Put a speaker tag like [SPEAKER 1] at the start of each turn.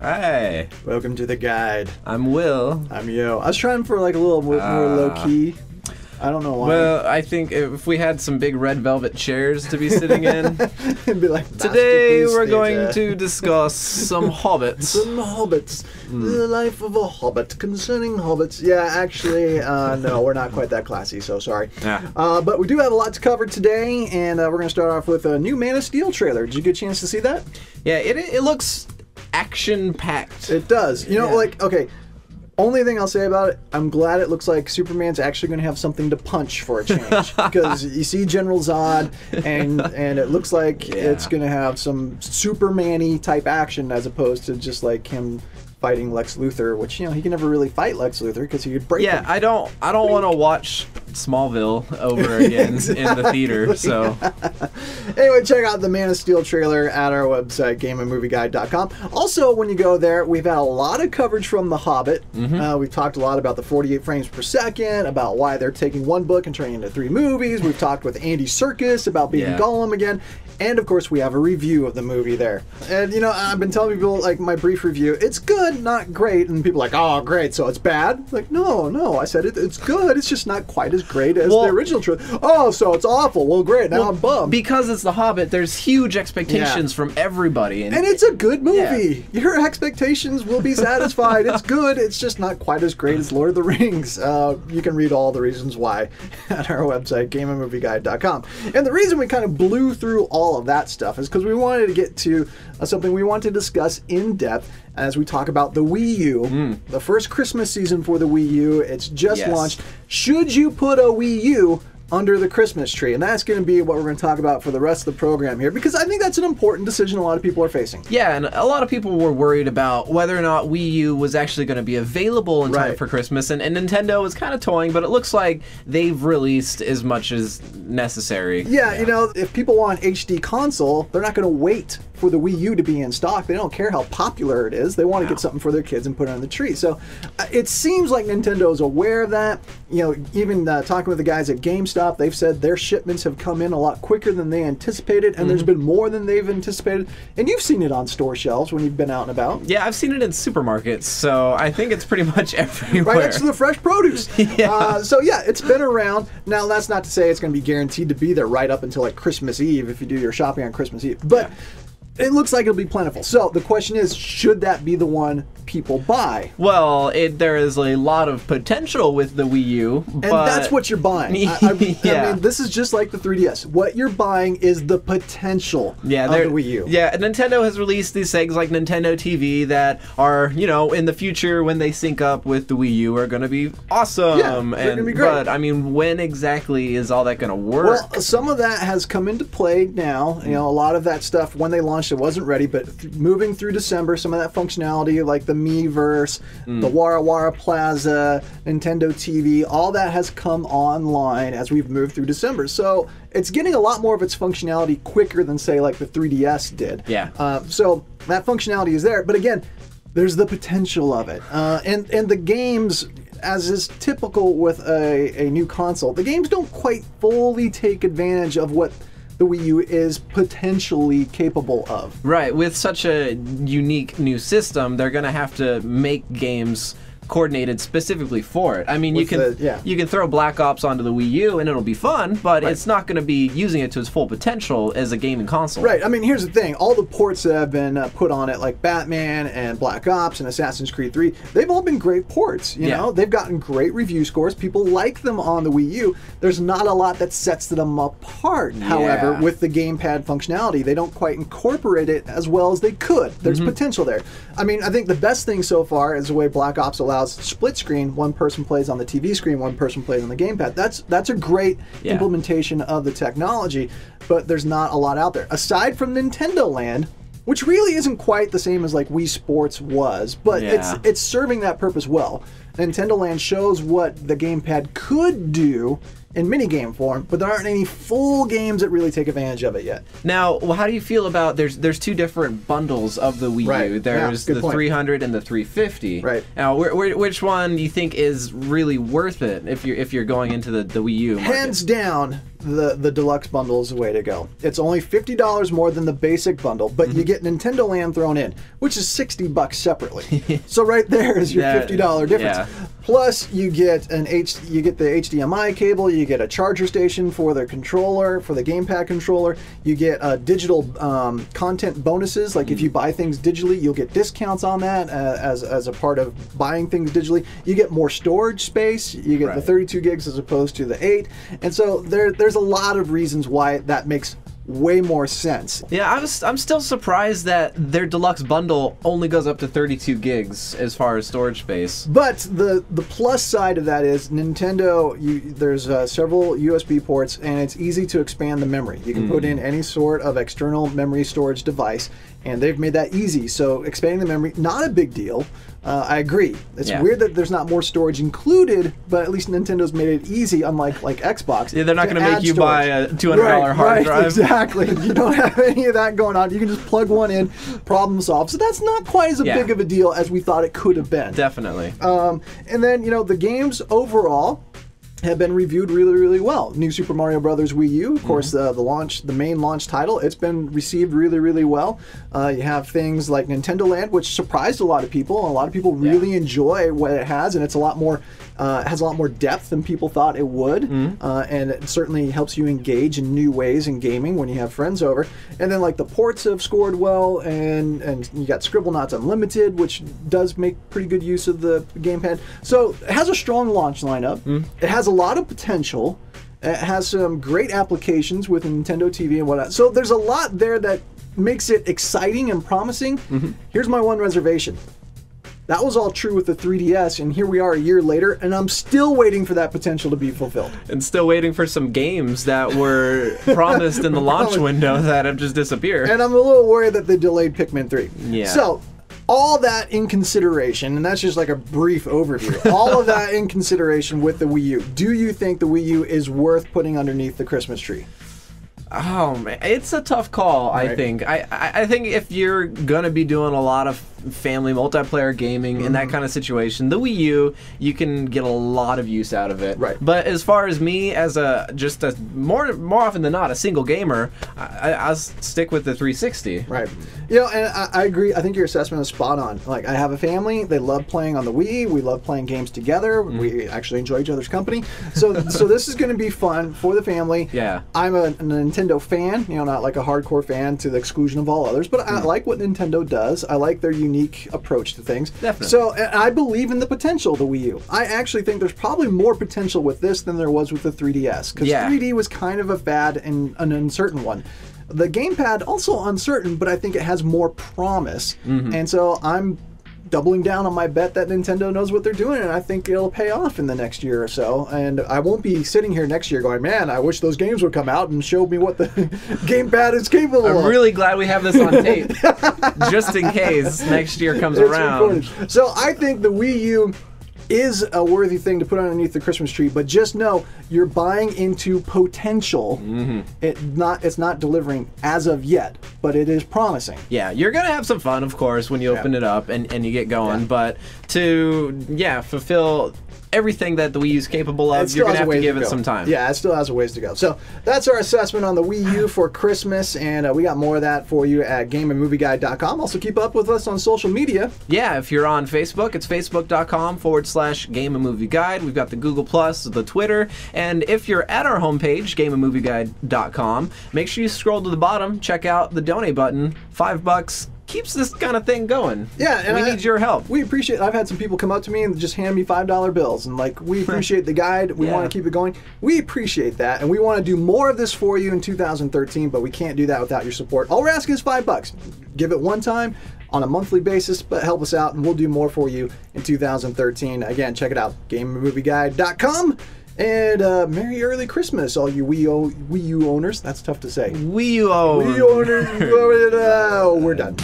[SPEAKER 1] Hi.
[SPEAKER 2] Welcome to the guide.
[SPEAKER 1] I'm Will.
[SPEAKER 2] I'm Yo. I was trying for like a little more low key. I don't know why.
[SPEAKER 1] Well, I think if we had some big red velvet chairs to be sitting in,
[SPEAKER 2] it'd be like,
[SPEAKER 1] today we're going to discuss some hobbits.
[SPEAKER 2] Some hobbits. The life of a hobbit, concerning hobbits. Yeah, actually, no, we're not quite that classy, so sorry.
[SPEAKER 1] Yeah.
[SPEAKER 2] But we do have a lot to cover today, and we're going to start off with a new Man of Steel trailer. Did you get a chance to see that?
[SPEAKER 1] Yeah, it looks action-packed.
[SPEAKER 2] It does. You know, like, okay, only thing I'll say about it, I'm glad it looks like Superman's actually going to have something to punch for a change. Because you see General Zod, and it looks like it's going to have some Superman-y type action as opposed to just like him fighting Lex Luthor, which, you know, he can never really fight Lex Luthor because he could break him.
[SPEAKER 1] I don't want to watch Smallville over again in the theater. So
[SPEAKER 2] anyway, check out the Man of Steel trailer at our website, gameandmovieguide.com. Also, when you go there, we've had a lot of coverage from The Hobbit. We've talked a lot about the 48 frames per second, about why they're taking one book and turning it into 3 movies. We've talked with Andy Serkis about being Gollum again. And of course, we have a review of the movie there. And you know, I've been telling people, like, my brief review, it's good, not great. And people are like, oh, great, so it's bad? Like, no, I said it's good. It's just not quite as great as the original trilogy. Oh, so it's awful. Well, great, now I'm bummed.
[SPEAKER 1] Because it's The Hobbit, there's huge expectations from everybody.
[SPEAKER 2] And it's a good movie. Your expectations will be satisfied. It's good. It's just not quite as great as Lord of the Rings. You can read all the reasons why at our website, gameandmovieguide.com. And the reason we kind of blew through all of that stuff is because we wanted to get to something we want to discuss in depth as we talk about the Wii U, the first Christmas season for the Wii U. It's just launched. Should you put a Wii U under the Christmas tree? And that's going to be what we're going to talk about for the rest of the program here, because I think that's an important decision a lot of people are facing. Yeah,
[SPEAKER 1] and a lot of people were worried about whether or not Wii U was actually going to be available in time for Christmas, and Nintendo was kind of toying, but it looks like they've released as much as necessary.
[SPEAKER 2] Yeah, you know, if people want an HD console, they're not going to wait for the Wii U to be in stock. They don't care how popular it is. They want to get something for their kids and put it on the tree. So it seems like Nintendo is aware of that. You know, even talking with the guys at GameStop, they've said their shipments have come in a lot quicker than they anticipated, and there's been more than they've anticipated. And you've seen it on store shelves when you've been out and about.
[SPEAKER 1] Yeah, I've seen it in supermarkets, so I think it's pretty much everywhere.
[SPEAKER 2] Right next to the fresh produce. So yeah, it's been around. Now, that's not to say it's going to be guaranteed to be there right up until like Christmas Eve if you do your shopping on Christmas Eve. But it looks like it'll be plentiful. So the question is, should that be the one people buy?
[SPEAKER 1] Well, there is a lot of potential with the Wii U,
[SPEAKER 2] and that's what you're buying. I mean, this is just like the 3DS. What you're buying is the potential of the Wii U.
[SPEAKER 1] Yeah, Nintendo has released these things like Nintendo TV that are, you know, in the future when they sync up with the Wii U are going to be awesome.
[SPEAKER 2] Yeah, they're going to be great.
[SPEAKER 1] But, I mean, when exactly is all that going to work?
[SPEAKER 2] Well, some of that has come into play now. You know, a lot of that stuff, when they launched, it wasn't ready, but moving through December, some of that functionality, like the Miiverse, the Wara Wara Plaza, Nintendo TV, all that has come online as we've moved through December. So it's getting a lot more of its functionality quicker than, say, like the 3DS did.
[SPEAKER 1] Yeah.
[SPEAKER 2] So that functionality is there. But again, there's the potential of it. And the games, as is typical with a new console, the games don't quite fully take advantage of what the Wii U is potentially capable of.
[SPEAKER 1] Right, with such a unique new system, they're going to have to make games coordinated specifically for it. I mean, you can throw Black Ops onto the Wii U and it'll be fun, but it's not going to be using it to its full potential as a gaming console.
[SPEAKER 2] Right. I mean, here's the thing. All the ports that have been put on it, like Batman and Black Ops and Assassin's Creed 3, they've all been great ports. You know, they've gotten great review scores. People like them on the Wii U. There's not a lot that sets them apart, however, with the gamepad functionality. They don't quite incorporate it as well as they could. There's potential there. I mean, I think the best thing so far is the way Black Ops allows split screen. One person plays on the TV screen, one person plays on the gamepad. That's a great implementation of the technology, but there's not a lot out there. Aside from Nintendo Land, which really isn't quite the same as like Wii Sports was, but it's serving that purpose well. Nintendo Land shows what the gamepad could do in minigame form, but there aren't any full games that really take advantage of it yet.
[SPEAKER 1] Now, how do you feel about there's two different bundles of the Wii U. There's the 300 and the 350.
[SPEAKER 2] Right.
[SPEAKER 1] Now, which one do you think is really worth it if you're going into the Wii U market?
[SPEAKER 2] Hands down, the deluxe bundle is the way to go. It's only $50 more than the basic bundle, but you get Nintendo Land thrown in, which is $60 separately. So right there is your $50 difference. Yeah. Plus, you get the HDMI cable, you get a charger station for the controller, for the gamepad controller. You get digital content bonuses, like if you buy things digitally, you'll get discounts on that as a part of buying things digitally. You get more storage space. You get the 32 gigs as opposed to the 8, and so there's a lot of reasons why that makes way more sense.
[SPEAKER 1] Yeah, I'm still surprised that their deluxe bundle only goes up to 32 gigs as far as storage space.
[SPEAKER 2] But the plus side of that is Nintendo, there's several USB ports, and it's easy to expand the memory. You can put in any sort of external memory storage device, and they've made that easy. So expanding the memory, not a big deal. I agree. It's weird that there's not more storage included, but at least Nintendo's made it easy, unlike Xbox.
[SPEAKER 1] Yeah, they're not going to make you buy a $200 hard drive.
[SPEAKER 2] Exactly. You don't have any of that going on. You can just plug one in, problem solved. So that's not quite as big of a deal as we thought it could have been.
[SPEAKER 1] Definitely.
[SPEAKER 2] And then, the games overall have been reviewed really, really well. New Super Mario Brothers Wii U, of course, the main launch title, it's been received really, really well. You have things like Nintendo Land, which surprised a lot of people, and a lot of people really enjoy what it has, and it's a lot more has a lot more depth than people thought it would, and it certainly helps you engage in new ways in gaming when you have friends over. And then like the ports have scored well, and you got Scribblenauts Unlimited, which does make pretty good use of the gamepad. So it has a strong launch lineup. It has a lot of potential. It has some great applications with Nintendo TV and whatnot. So there's a lot there that makes it exciting and promising. Here's my one reservation. That was all true with the 3DS, and here we are a year later, and I'm still waiting for that potential to be fulfilled.
[SPEAKER 1] And still waiting for some games that were promised in the launch window that have just disappeared.
[SPEAKER 2] And I'm a little worried that they delayed Pikmin 3.
[SPEAKER 1] Yeah.
[SPEAKER 2] So, all that in consideration, and that's just like a brief overview, all of that in consideration with the Wii U, do you think the Wii U is worth putting underneath the Christmas tree?
[SPEAKER 1] Oh man, it's a tough call. I think. I think if you're gonna be doing a lot of family multiplayer gaming in that kind of situation, the Wii U, you can get a lot of use out of it.
[SPEAKER 2] Right.
[SPEAKER 1] But as far as me, as more often than not a single gamer, I'll stick with the 360.
[SPEAKER 2] Right. And I agree. I think your assessment is spot on. Like, I have a family. They love playing on the Wii. We love playing games together. We actually enjoy each other's company. So this is going to be fun for the family.
[SPEAKER 1] Yeah.
[SPEAKER 2] I'm a Nintendo fan. Not like a hardcore fan to the exclusion of all others, but I like what Nintendo does. I like their unique approach to things.
[SPEAKER 1] Definitely.
[SPEAKER 2] So I believe in the potential of the Wii U. I actually think there's probably more potential with this than there was with the 3DS, because 3D was kind of a fad and an uncertain one. The gamepad also uncertain, but I think it has more promise, and so I'm doubling down on my bet that Nintendo knows what they're doing, and I think it'll pay off in the next year or so. And I won't be sitting here next year going, man, I wish those games would come out and show me what the gamepad is capable of.
[SPEAKER 1] I'm really glad we have this on tape, just in case next year comes around.
[SPEAKER 2] Recorded. So I think the Wii U is a worthy thing to put underneath the Christmas tree, but just know you're buying into potential. It's not delivering as of yet, but it is promising.
[SPEAKER 1] Yeah, you're gonna have some fun, of course, when you open it up and you get going, but to fulfill everything that the Wii U is capable of, you're going to have to give it some time.
[SPEAKER 2] Yeah, it still has a ways to go. So that's our assessment on the Wii U for Christmas, and we got more of that for you at GameAndMovieGuide.com. Also, keep up with us on social media.
[SPEAKER 1] Yeah, if you're on Facebook, it's Facebook.com/GameAndMovieGuide. We've got the Google+, the Twitter, and if you're at our homepage, GameAndMovieGuide.com, make sure you scroll to the bottom, check out the donate button. $5 keeps this kind of thing going.
[SPEAKER 2] Yeah, and
[SPEAKER 1] we need your help.
[SPEAKER 2] We appreciate it. I've had some people come up to me and just hand me $5 bills, and like, we appreciate the guide. We want to keep it going. We appreciate that, and we want to do more of this for you in 2013, but we can't do that without your support. All we're asking is $5. Give it one time on a monthly basis, but help us out, and we'll do more for you in 2013. Again, check it out, GameAndMovieGuide.com. And Merry Early Christmas, all you Wii U owners. That's tough to say.
[SPEAKER 1] Wii U owners.
[SPEAKER 2] Wii U owners. We're done.